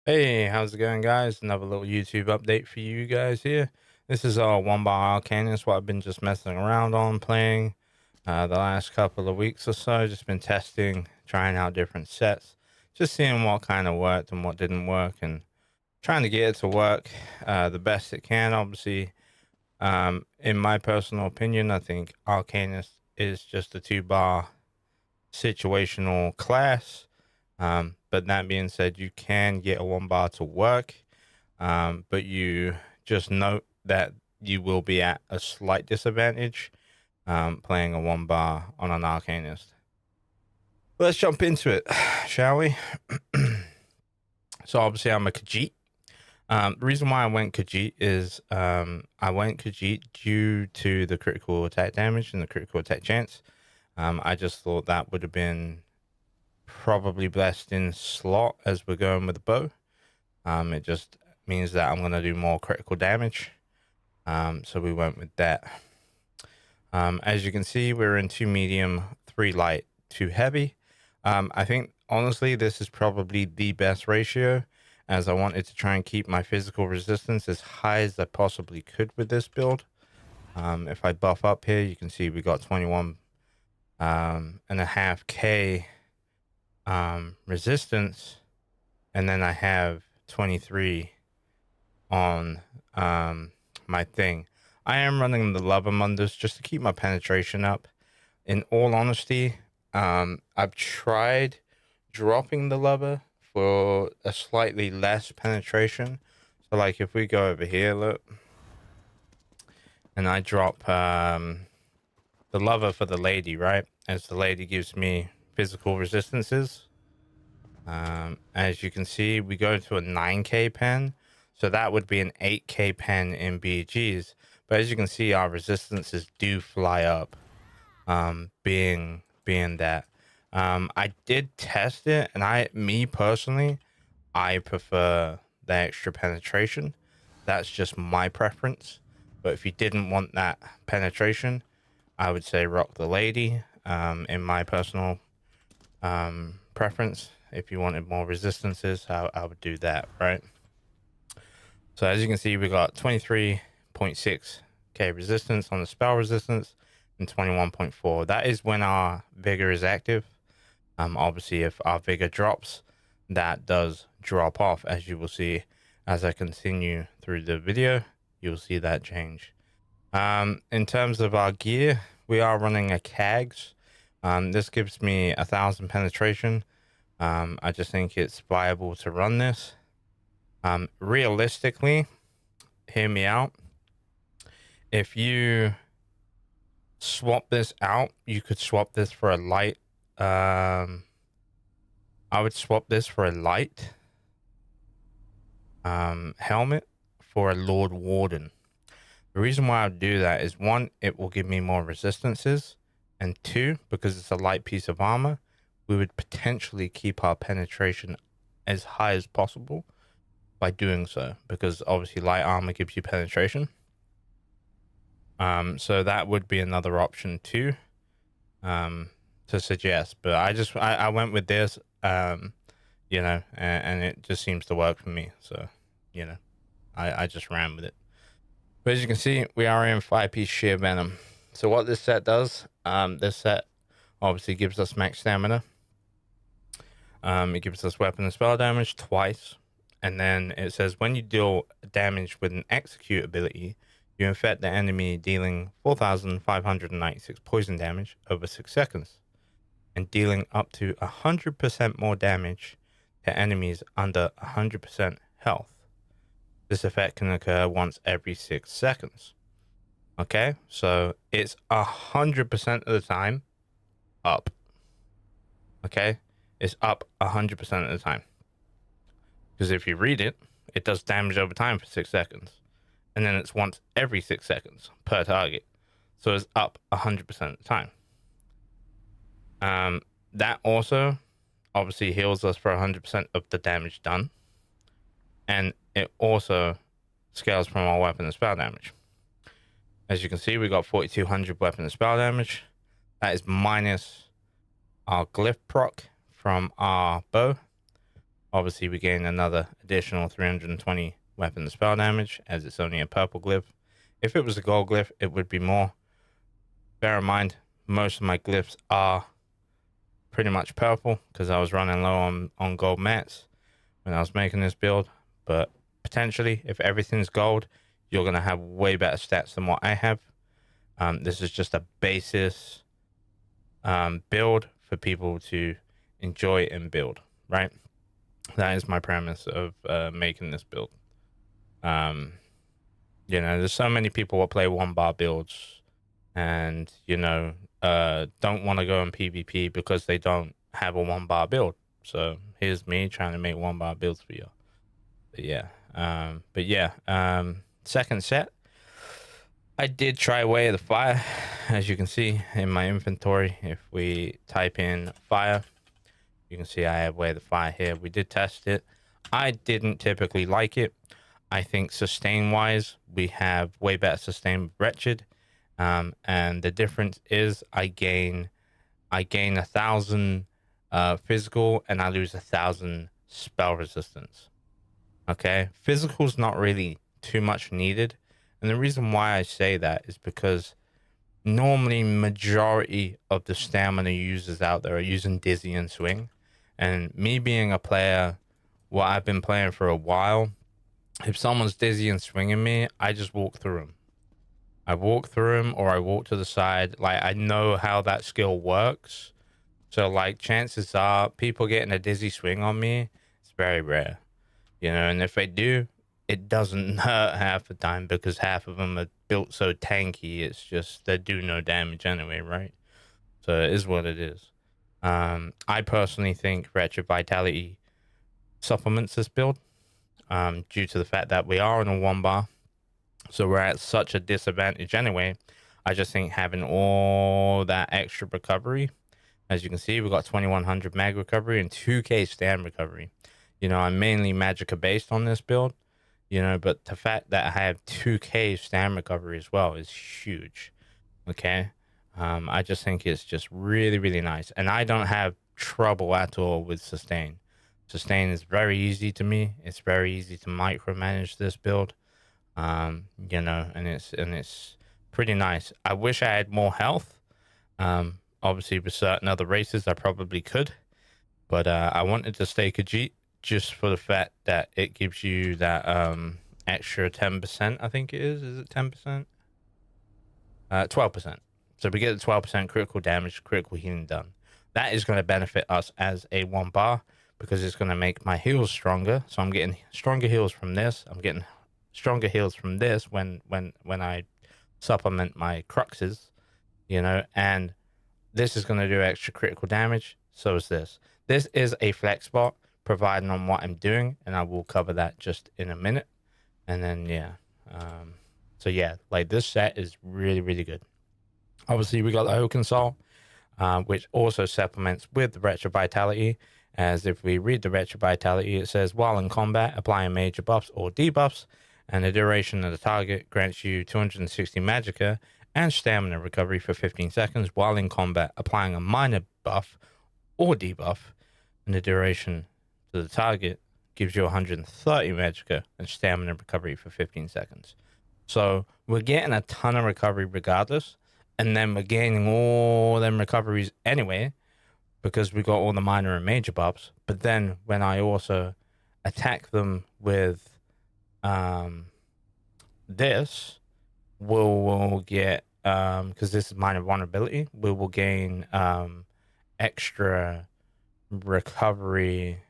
Hey, how's it going, guys? Another little YouTube update for you guys here. This is one by Arcainist, what I've been just messing around on playing the last couple of weeks or so. Just been testing, trying out different sets, just seeing what kind of worked and what didn't work, and trying to get it to work the best it can. Obviously, in my personal opinion, I think Arcanist is just a two-bar situational class. But that being said, you can get a one bar to work, but you just note that you will be at a slight disadvantage playing a one bar on an Arcanist. Let's jump into it, shall we? So obviously I'm a Khajiit. The reason why I went Khajiit is I went Khajiit due to the critical attack damage and the critical attack chance. I just thought that would have been probably best in slot as we're going with the bow. It just means that I'm going to do more critical damage. So we went with that. As you can see, we're in 2 medium, 3 light, 2 heavy. I think, honestly, this is probably the best ratio, as I wanted to try and keep my physical resistance as high as I possibly could with this build. If I buff up here, you can see we got 21 and a half K resistance, and then I have 23 on my thing. I am running the Love Mundus just to keep my penetration up. In all honesty, I've tried dropping the lover for a slightly less penetration. So like if we go over here, look, and I drop the lover for the lady, right? As the lady gives me physical resistances. As you can see, we go to a 9K pen. So that would be an 8K pen in BGs. But as you can see, our resistances do fly up. Being that. I did test it, and me personally, I prefer the extra penetration. That's just my preference. But if you didn't want that penetration, I would say rock the lady. In my personal preference, if you wanted more resistances, I would do that, right? So as you can see, we got 23.6k resistance on the spell resistance and 21.4. That is when our vigor is active. Obviously, if our vigor drops, that does drop off, as you will see as I continue through the video. You'll see that change. In terms of our gear, we are running a CAGS. This gives me 1,000 penetration. I just think it's viable to run this. Realistically, hear me out. If you swap this out, you could swap this for a light. I would swap this for a light helmet for a Lord Warden. The reason why I would do that is, one, it will give me more resistances, and two, because it's a light piece of armor, we would potentially keep our penetration as high as possible by doing so, because obviously light armor gives you penetration. So that would be another option too, to suggest. But I went with this, you know, and it just seems to work for me. So, you know, I just ran with it. But as you can see, we are in 5-piece sheer venom. So what this set does, this set obviously gives us max stamina. It gives us weapon and spell damage twice. And then it says when you deal damage with an execute ability, you infect the enemy, dealing 4,596 poison damage over 6 seconds, and dealing up to 100% more damage to enemies under 100% health. This effect can occur once every 6 seconds. Okay, so it's 100% of the time up. Okay, it's up 100% of the time. Because if you read it, it does damage over time for 6 seconds. And then it's once every 6 seconds per target. So it's up 100% of the time. That also obviously heals us for 100% of the damage done. And it also scales from our weapon and spell damage. As you can see, we got 4,200 weapon and spell damage. That is minus our glyph proc from our bow. Obviously, we gain another additional 320 weapon spell damage, as it's only a purple glyph. If it was a gold glyph, it would be more. Bear in mind, most of my glyphs are pretty much purple because I was running low on gold mats when I was making this build. But potentially, if everything's gold, you're going to have way better stats than what I have. This is just a basis build for people to enjoy and build, right? That is my premise of making this build. You know, there's so many people that play 1-bar builds and, you know, don't want to go in PvP because they don't have a 1-bar build. So here's me trying to make 1-bar builds for you. But yeah, second set, I did try Way of the Fire, as you can see in my inventory. If we type in fire, you can see I have Way of the Fire here. We did test it. I didn't typically like it. I think sustain wise, we have way better sustain with Wretched. And the difference is I gain 1,000 physical and I lose 1,000 spell resistance. Okay, physical's not really too much needed, and the reason why I say that is because normally majority of the stamina users out there are using Dizzy and Swing, and me being a player, what I've been playing for a while, if someone's Dizzy and Swinging me, I just walk through them. I walk through them or I walk to the side. Like, I know how that skill works. So, like, chances are people getting a Dizzy Swing on me, it's very rare. You know, and if they do, it doesn't hurt half the time because half of them are built so tanky. It's just they do no damage anyway, right? So it is what it is. I personally think Wretched Vitality supplements this build due to the fact that we are on a 1-bar. So we're at such a disadvantage anyway. I just think having all that extra recovery, as you can see, we got 2100 mag recovery and 2k stand recovery. You know, I'm mainly Magicka based on this build, you know, but the fact that I have 2k stand recovery as well is huge. Okay. I just think it's just really, really nice. And I don't have trouble at all with sustain. Sustain is very easy to me. It's very easy to micromanage this build. You know, and it's pretty nice. I wish I had more health. Obviously with certain other races I probably could, but I wanted to stay Khajiit just for the fact that it gives you that extra 10%. I think it is it 10%? 12%. So we get the 12% critical damage, critical healing done. That is going to benefit us as a 1-bar because it's going to make my heals stronger. So I'm getting stronger heals from this. I'm getting stronger heals from this when I supplement my cruxes, you know, and this is going to do extra critical damage. So is this. This is a flex spot providing on what I'm doing, and I will cover that just in a minute. And then yeah, so yeah, like this set is really, really good. Obviously we got the Oaken Soul, which also supplements with the Wretched Vitality. As if we read the Wretched Vitality, it says while in combat, applying major buffs or debuffs, and the duration of the target grants you 260 magicka and stamina recovery for 15 seconds while in combat, applying a minor buff or debuff, and the duration to the target gives you 130 magicka and stamina recovery for 15 seconds. So we're getting a ton of recovery regardless, and then we're gaining all them recoveries anyway because we got all the minor and major buffs. But then when I also attack them with this, we'll get because this is minor vulnerability, we will gain extra recovery.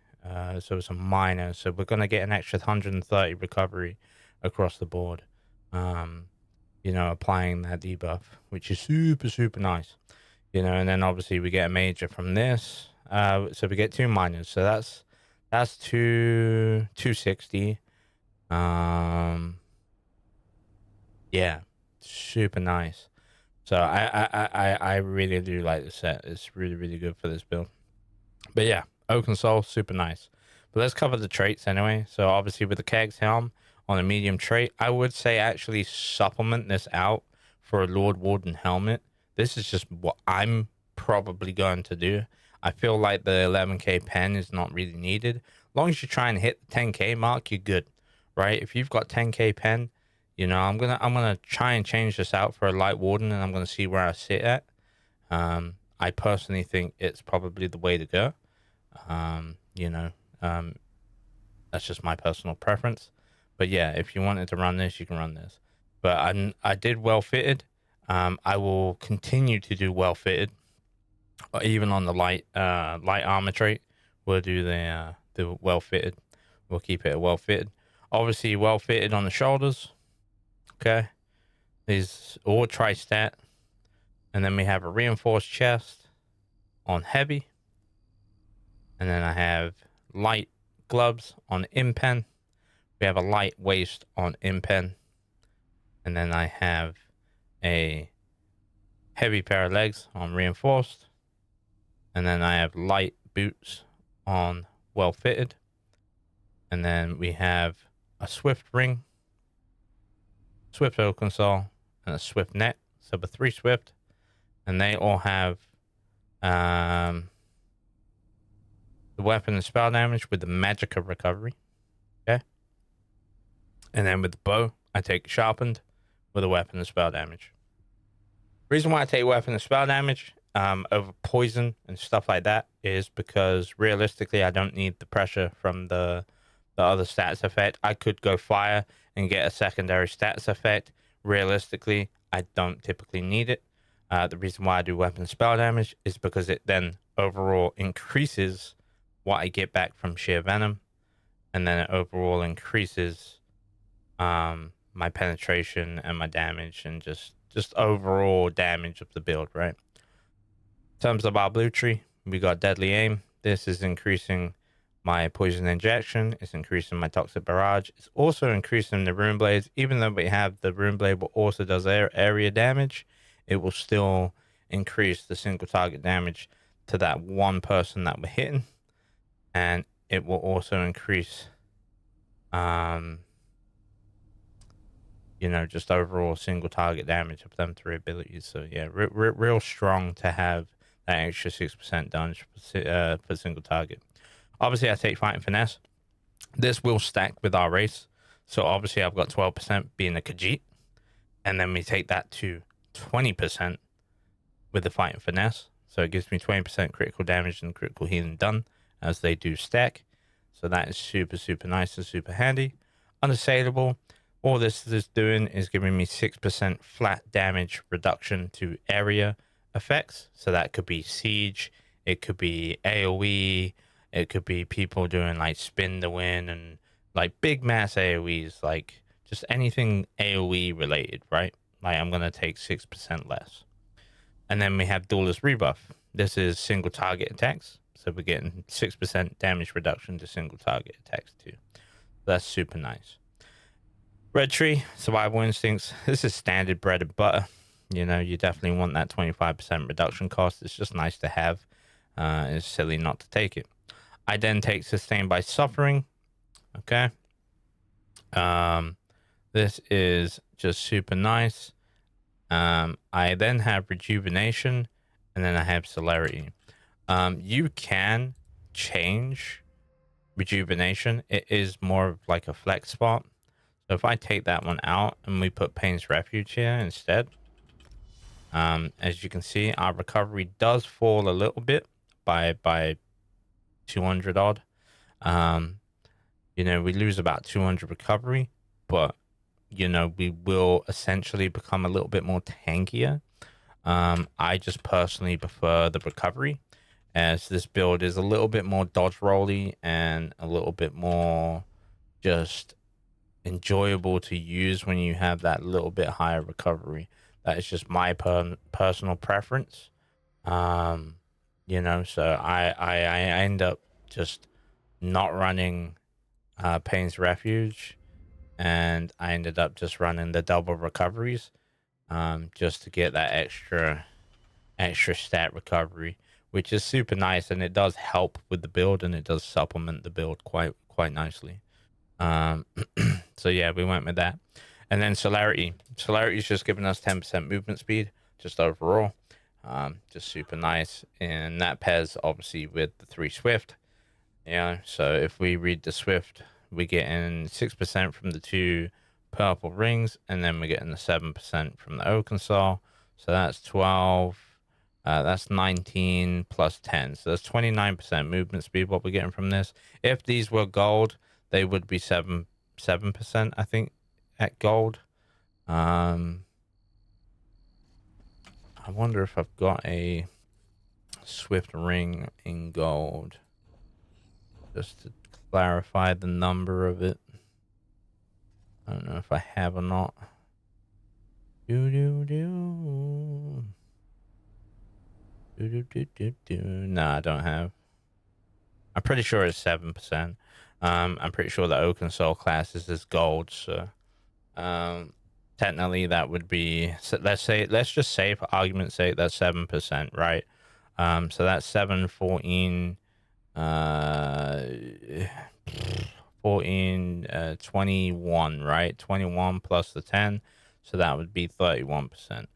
So it's a minor, so we're gonna get an extra 130 recovery across the board. You know, applying that debuff, which is super nice. You know, and then obviously we get a major from this. So we get 2 minors. So that's 260. Yeah, super nice. So I really do like the set. It's really, really good for this build. But yeah, Oaken Soul, super nice. But let's cover the traits anyway. So obviously with the Keg's Helm on a medium trait, I would say actually supplement this out for a Lord Warden helmet. This is just what I'm probably going to do. I feel like the 11k pen is not really needed. long as you try and hit the 10K mark, you're good, right? If you've got 10K pen, you know, I'm gonna try and change this out for a light warden, and I'm gonna see where I sit at. I personally think it's probably the way to go. You know, um, that's just my personal preference. But yeah, if you wanted to run this, you can run this. But I did well fitted. I will continue to do well fitted, even on the light armor trait. We'll do the well fitted. We'll keep it well fitted. Obviously, well fitted on the shoulders. Okay, these all tri stat, and then we have a reinforced chest on heavy, and then I have light gloves on impen. We have a light waist on impen, and then I have a heavy pair of legs on reinforced, and then I have light boots on well fitted, and then we have a swift ring, swift O console, and a swift neck. So the 3 swift, and they all have the weapon and spell damage with the magica recovery. Okay, and then with the bow, I take sharpened with a weapon and spell damage. Reason why I take weapon and spell damage over poison and stuff like that is because realistically, I don't need the pressure from the other stats effect. I could go fire and get a secondary stats effect. Realistically, I don't typically need it. The reason why I do weapon and spell damage is because it then overall increases what I get back from sheer venom, and then it overall increases my penetration and my damage, and just overall damage of the build, right? In terms of our blue tree, we got deadly aim. This is increasing my poison injection. It's increasing my toxic barrage. It's also increasing the rune blades. Even though we have the rune blade, but also does area damage, it will still increase the single target damage to that one person that we're hitting, and it will also increase you know, just overall single target damage of them 3 abilities. So yeah, real strong to have that extra 6% damage for single target. Obviously, I take fighting finesse. This will stack with our race. So obviously, I've got 12% being a Khajiit, and then we take that to 20% with the fighting finesse. So it gives me 20% critical damage and critical healing done as they do stack. So that is super, super nice and super handy. Unassailable. All this is doing is giving me 6% flat damage reduction to area effects. So that could be siege, it could be AoE, it could be people doing like spin the win and like big mass AoEs, like just anything AoE related, right? Like I'm going to take 6% less. And then we have Duelist Rebuff. This is single target attacks. So we're getting 6% damage reduction to single target attacks too. That's super nice. Red Tree, Survival Instincts. This is standard bread and butter. You know, you definitely want that 25% reduction cost. It's just nice to have. It's silly not to take it. I then take Sustained by Suffering. Okay. This is just super nice. I then have Rejuvenation, and then I have Celerity. You can change Rejuvenation. It is more of like a flex spot. So if I take that one out and we put Pain's Refuge here instead, as you can see, our recovery does fall a little bit by 200 odd. You know, we lose about 200 recovery, but you know, we will essentially become a little bit more tankier. I just personally prefer the recovery, as this build is a little bit more dodge rolly and a little bit more just enjoyable to use when you have that little bit higher recovery. That is just my personal preference. You know, so I end up just not running Pain's Refuge, and I ended up just running the double recoveries, just to get that extra stat recovery, which is super nice, and it does help with the build, and it does supplement the build quite nicely. So yeah, we went with that. And then Celerity is just giving us 10% movement speed just overall. Just super nice, and that pairs obviously with the 3 swift. Yeah, so if we read the Swift, we're getting 6% from the two purple rings, and then we're getting the 7% from the Oakensol. So that's 12. That's 19 plus 10. So that's 29% movement speed, what we're getting from this. If these were gold, they would be 7%, I think, at gold. I wonder if I've got a Swift ring in gold, just to clarify the number of it. I don't know if I have or not. Do do do. Do do do do do. No, I don't have. I'm pretty sure it's 7%. I'm pretty sure the Oak and Soul class is as gold, so technically that would be, so let's just say for argument's sake that's 7%, right? So that's 7, 14, uh 14, 21, right? 21 plus the 10, so that would be 31%.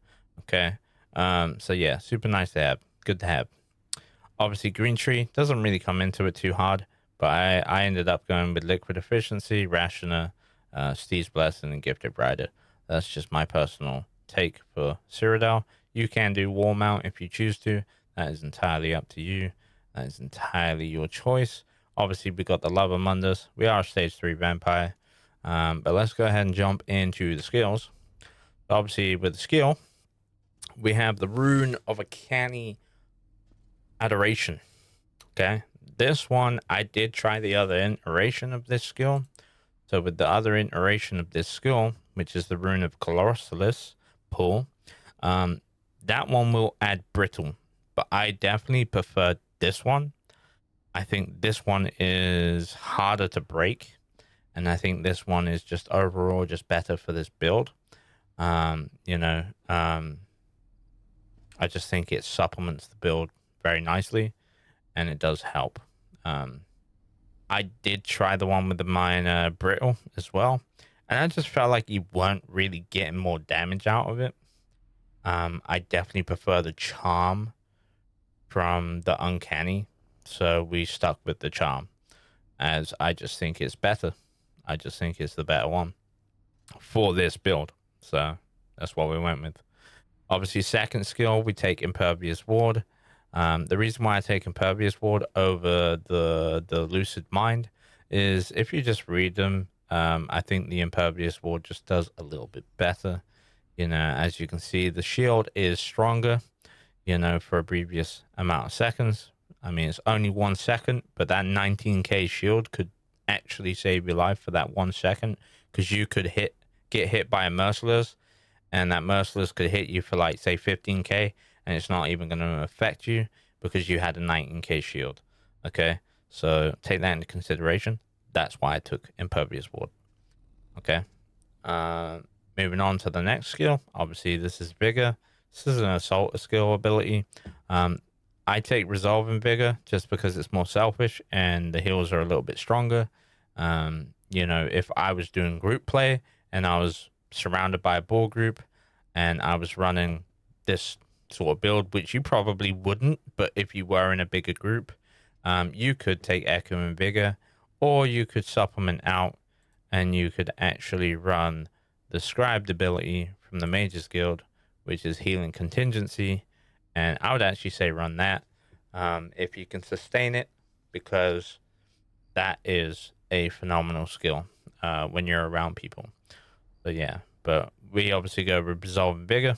Okay. So yeah, super nice to have, good to have. Obviously green tree doesn't really come into it too hard, but I ended up going with liquid efficiency, rationer, Steve's blessing, and gifted rider. That's just my personal take for Cyrodiil. You can do wall mount if you choose to. That is entirely up to you. That is entirely your choice. Obviously, we got the love among us. We are a stage 3 vampire. But let's go ahead and jump into the skills. Obviously, with the skill, we have the rune of a canny adoration. Okay. This one, I did try the other iteration of this skill. So with the other iteration of this skill, which is the rune of Colossus pull, that one will add brittle. But I definitely prefer this one. I think this one is harder to break. And I think this one is just overall just better for this build. I just think it supplements the build very nicely, and it does help. I did try the one with the minor brittle as well, and I just felt like you weren't really getting more damage out of it. I definitely prefer the charm from the uncanny, so we stuck with the charm, as I just think it's better. I just think it's the better one for this build, so that's what we went with. Obviously, second skill, we take Impervious Ward. The reason why I take Impervious Ward over the Lucid Mind is if you just read them, I think the Impervious Ward just does a little bit better. As you can see, the shield is stronger, for a previous amount of seconds. I mean, it's only 1 second, but that 19k shield could actually save your life for that 1 second, because you could get hit by a Merciless, and that Merciless could hit you for like say 15k, and it's not even going to affect you because you had a 19k shield. Okay, so take that into consideration. That's why I took Impervious Ward. Okay, moving on to the next skill. Obviously, this is Vigor. This is an assault skill ability. I take Resolve in Vigor just because it's more selfish and the heals are a little bit stronger. If I was doing group play and I was surrounded by a ball group and I was running this sort of build, which you probably wouldn't, but if you were in a bigger group, you could take Echo and Vigor, or you could supplement out and you could actually run the Scribed ability from the Mages Guild, which is Healing Contingency. And I would actually say run that if you can sustain it, because that is a phenomenal skill when you're around people. So yeah, but we obviously go with Resolve and Vigor.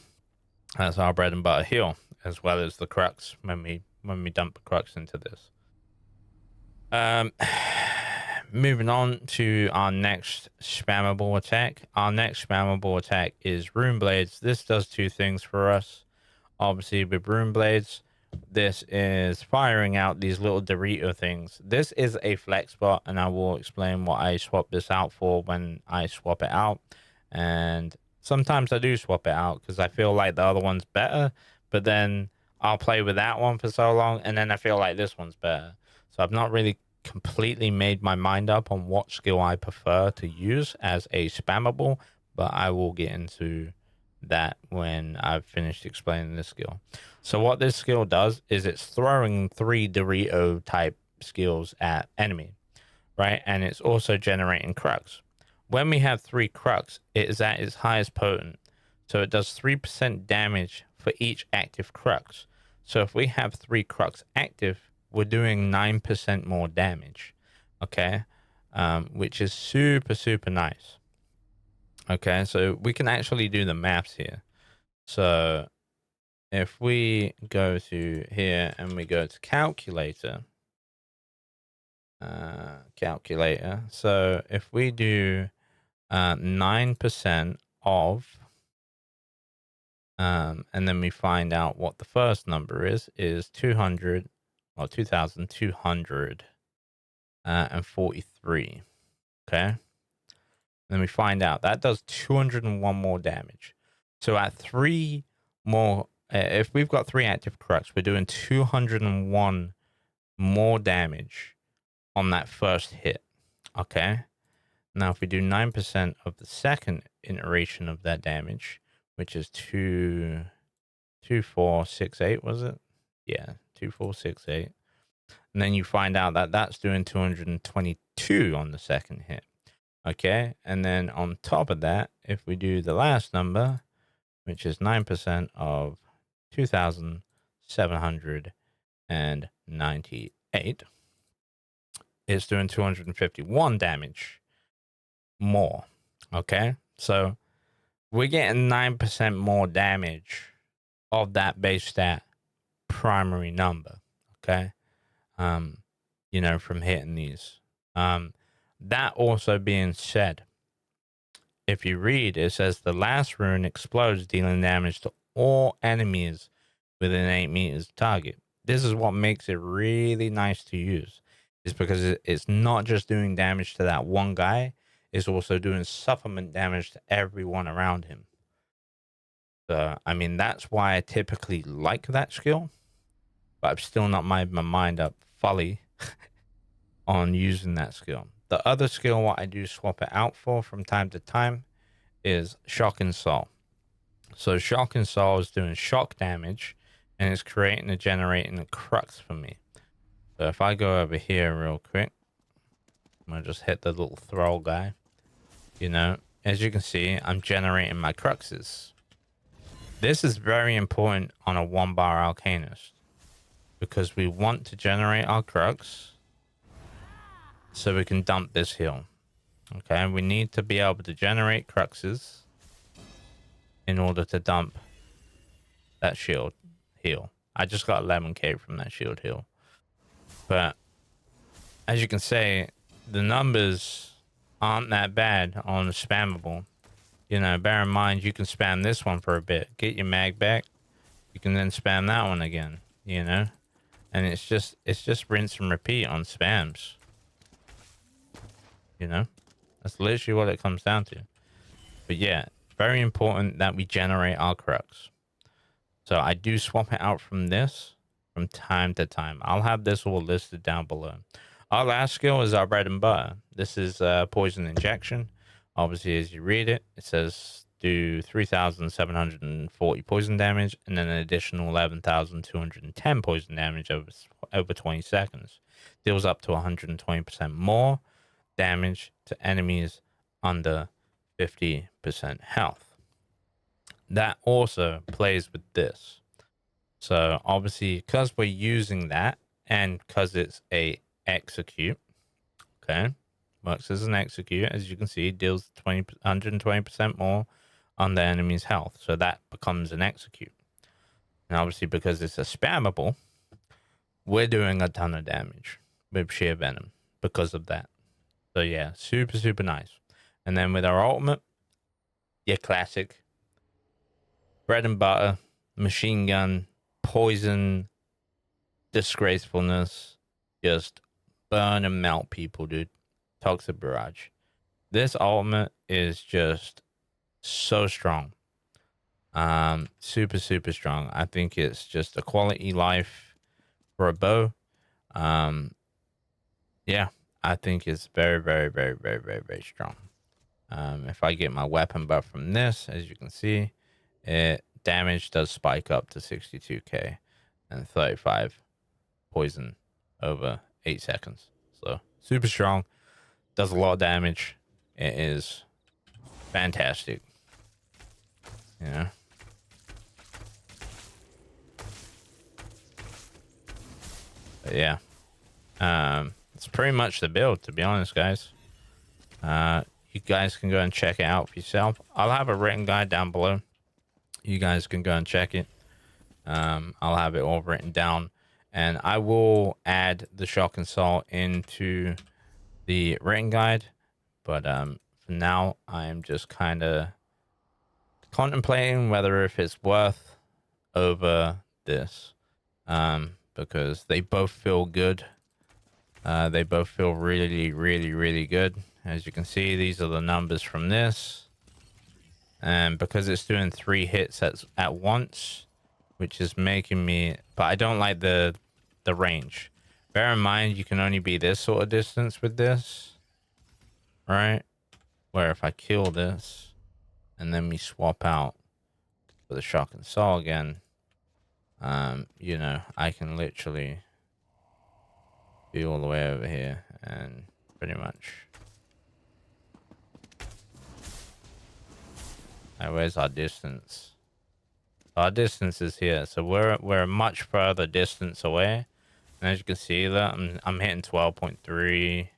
That's our bread and butter heal, as well as the Crux when we dump the Crux into this. Moving on to our next spammable attack. Our next spammable attack is Rune Blades. This does two things for us. Obviously, with Rune Blades, this is firing out these little Dorito things. This is a flex bot, and I will explain what I swap this out for when I swap it out. And sometimes I do swap it out because I feel like the other one's better, but then I'll play with that one for so long, and then I feel like this one's better. So I've not really completely made my mind up on what skill I prefer to use as a spammable, but I will get into that when I've finished explaining this skill. So what this skill does is it's throwing 3 Dorito type skills at enemy, right? And it's also generating crux. When we have 3 crux, it is at its highest potent. So it does 3% damage for each active crux. So if we have 3 crux active, we're doing 9% more damage. Okay. Which is super, super nice. Okay. So we can actually do the maths here. So if we go to here and we go to calculator, so if we do 9% of, and then we find out what the first number is 200 or 2,243. Okay. Then we find out that does 201 more damage. So at 3 more, if we've got 3 active crux, we're doing 201 more damage on that first hit. Okay. Now, if we do 9% of the second iteration of that damage, which is 2468, was it? Yeah, 2468. And then you find out that that's doing 222 on the second hit. Okay. And then on top of that, if we do the last number, which is 9% of 2,798, it's doing 251 damage more. Okay. So we're getting 9% more damage of that base stat primary number. Okay. From hitting these. That also being said, if you read, it says the last rune explodes, dealing damage to all enemies within 8 meters of target. This is what makes it really nice to use, is because it's not just doing damage to that one guy, it's also doing supplement damage to everyone around him. So, I mean, that's why I typically like that skill, but I've still not made my mind up fully on using that skill. The other skill, what I do swap it out for from time to time, is Shock and Soul. So Shock and Soul is doing shock damage, and it's creating and generating a crux for me. So if I go over here real quick, I'm going to just hit the little thrall guy. As you can see, I'm generating my cruxes. This is very important on a 1-bar Arcanist, because we want to generate our crux so we can dump this heal. Okay, we need to be able to generate cruxes in order to dump that shield heal. I just got 11k from that shield heal. But as you can see, the numbers aren't that bad on spammable. Bear in mind, you can spam this one for a bit, get your mag back. You can then spam that one again, and it's just rinse and repeat on spams. That's literally what it comes down to. But yeah, very important that we generate our crux. So I do swap it out from this from time to time. I'll have this all listed down below. Our last skill is our bread and butter. This is poison injection. Obviously, as you read it, it says do 3,740 poison damage and then an additional 11,210 poison damage over 20 seconds. Deals up to 120% more damage to enemies under 50% health. That also plays with this. So obviously, because we're using that and because it's a execute, okay, works as an execute, as you can see, deals 120% more on the enemy's health. So that becomes an execute. And obviously, because it's a spammable, we're doing a ton of damage with sheer venom because of that. So yeah, super, super nice. And then with our ultimate, your classic bread and butter, machine gun, poison, disgracefulness, just burn and melt people, dude. Toxic Barrage. This ultimate is just so strong. Super, super strong. I think it's just a quality life for a bow. Yeah, I think it's very, very, very, very, very, very strong. If I get my weapon buff from this, as you can see, it damage does spike up to 62k and 35 poison over 8 seconds. So super strong, does a lot of damage. It is fantastic. Yeah. But yeah. It's pretty much the build, to be honest, guys. You guys can go and check it out for yourself. I'll have a written guide down below. You guys can go and check it. I'll have it all written down, and I will add the shock and salt into the written guide. But for now, I'm just kind of contemplating whether if it's worth over this, because they both feel good. They both feel really, really, really good. As you can see, these are the numbers from this. And because it's doing 3 hits at once, which is making me... But I don't like the range. Bear in mind, you can only be this sort of distance with this. Right? Where if I kill this, and then we swap out for the shock and saw again, you know, I can literally be all the way over here and pretty much... where's our distance? Our distance is here, so we're much further distance away. And as you can see, that I'm hitting 12.3,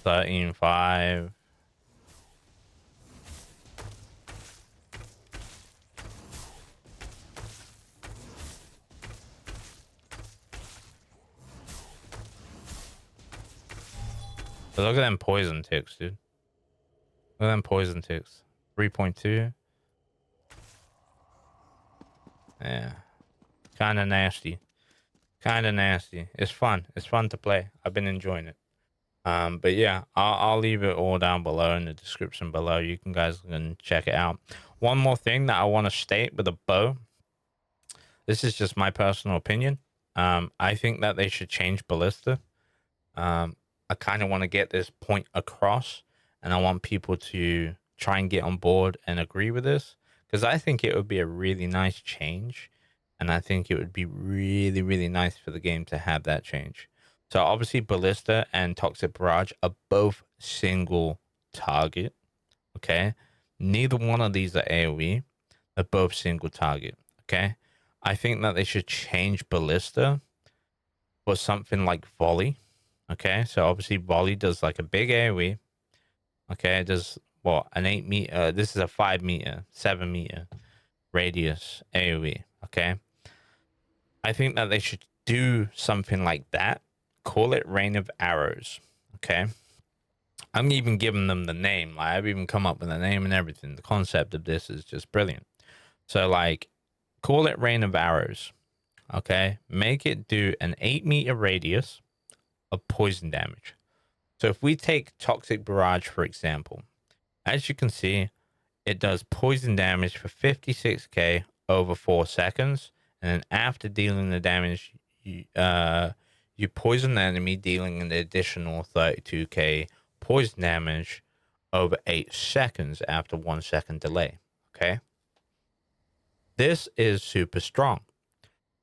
13.5. But look at them poison ticks, dude. Look at them poison ticks. 3.2. Yeah. Kind of nasty. Kind of nasty. It's fun. It's fun to play. I've been enjoying it. But yeah, I'll leave it all down below in the description below. You guys can check it out. One more thing that I want to state with a bow. This is just my personal opinion. I think that they should change ballista. I kind of want to get this point across, and I want people to try and get on board and agree with this, because I think it would be a really nice change, and I think it would be really, really nice for the game to have that change. So obviously Ballista and Toxic Barrage are both single target, okay? Neither one of these are AoE. They're both single target, okay? I think that they should change Ballista for something like Volley, okay? So obviously Volley does like a big AoE, okay? It does, what, an 8 meter, this is a 5 meter, 7 meter radius AoE, okay? I think that they should do something like that. Call it Rain of Arrows, okay? I'm even giving them the name. Like, I've even come up with a name and everything. The concept of this is just brilliant. So, like, call it Rain of Arrows, okay? Make it do an 8 meter radius of poison damage. So if we take Toxic Barrage, for example, as you can see, it does poison damage for 56k over 4 seconds. And then after dealing the damage, you poison the enemy, dealing an additional 32k poison damage over 8 seconds after 1 second delay. Okay. This is super strong.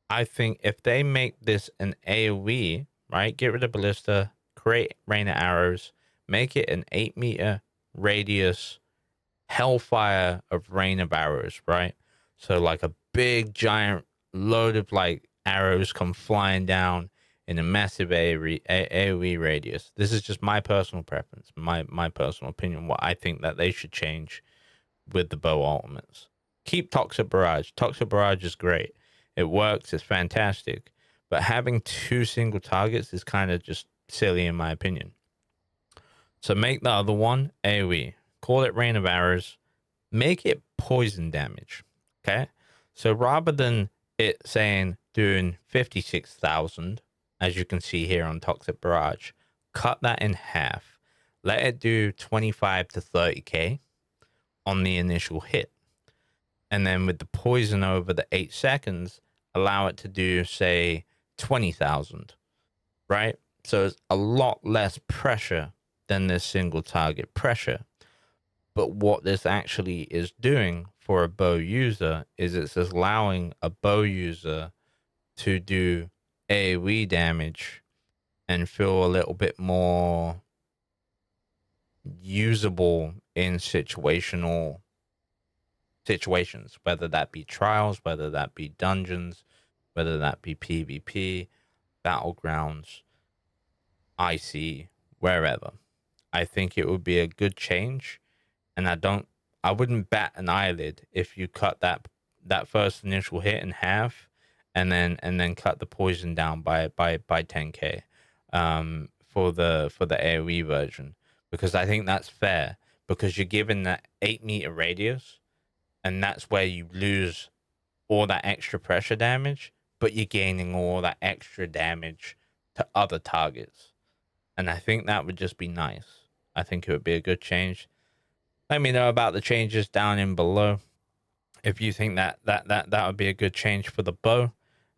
I think if they make this an AoE, right? Get rid of Ballista, create Rain of Arrows, make it an 8 meter radius hellfire of Rain of Arrows, right? So like a big giant load of like arrows come flying down in a massive AoE radius. This is just my personal preference, my personal opinion, what I think that they should change with the bow ultimates. Keep Toxic Barrage. Toxic Barrage is great. It works. It's fantastic. But having 2 single targets is kind of just silly in my opinion. So make the other one AoE. Call it Rain of Arrows. Make it poison damage. Okay? So rather than it saying doing 56,000, as you can see here on Toxic Barrage, cut that in half. Let it do 25 to 30k on the initial hit. And then with the poison over the 8 seconds, allow it to do, say, 20,000, right? So it's a lot less pressure than this single target pressure. But what this actually is doing for a bow user is it's allowing a bow user to do AoE damage and feel a little bit more usable in situations, whether that be trials, whether that be dungeons, whether that be PvP, battlegrounds, IC, wherever. I think it would be a good change, and I wouldn't bat an eyelid if you cut that first initial hit in half, and then cut the poison down by 10k, for the AoE version, because I think that's fair, because you're given that 8 meter radius, and that's where you lose all that extra pressure damage, but you're gaining all that extra damage to other targets. And I think that would just be nice. I think it would be a good change. Let me know about the changes down in below, if you think that would be a good change for the bow,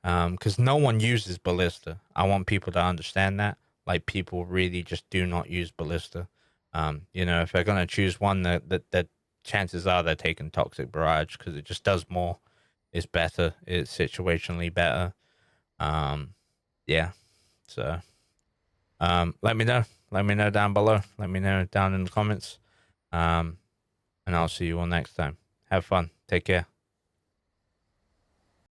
because no one uses ballista. I want people to understand that. Like, people really just do not use ballista. If they're gonna choose one, that chances are they're taking toxic barrage, because it just does more. It's better. It's situationally better. Yeah. So, let me know. Let me know down below. Let me know down in the comments. And I'll see you all next time. Have fun. Take care.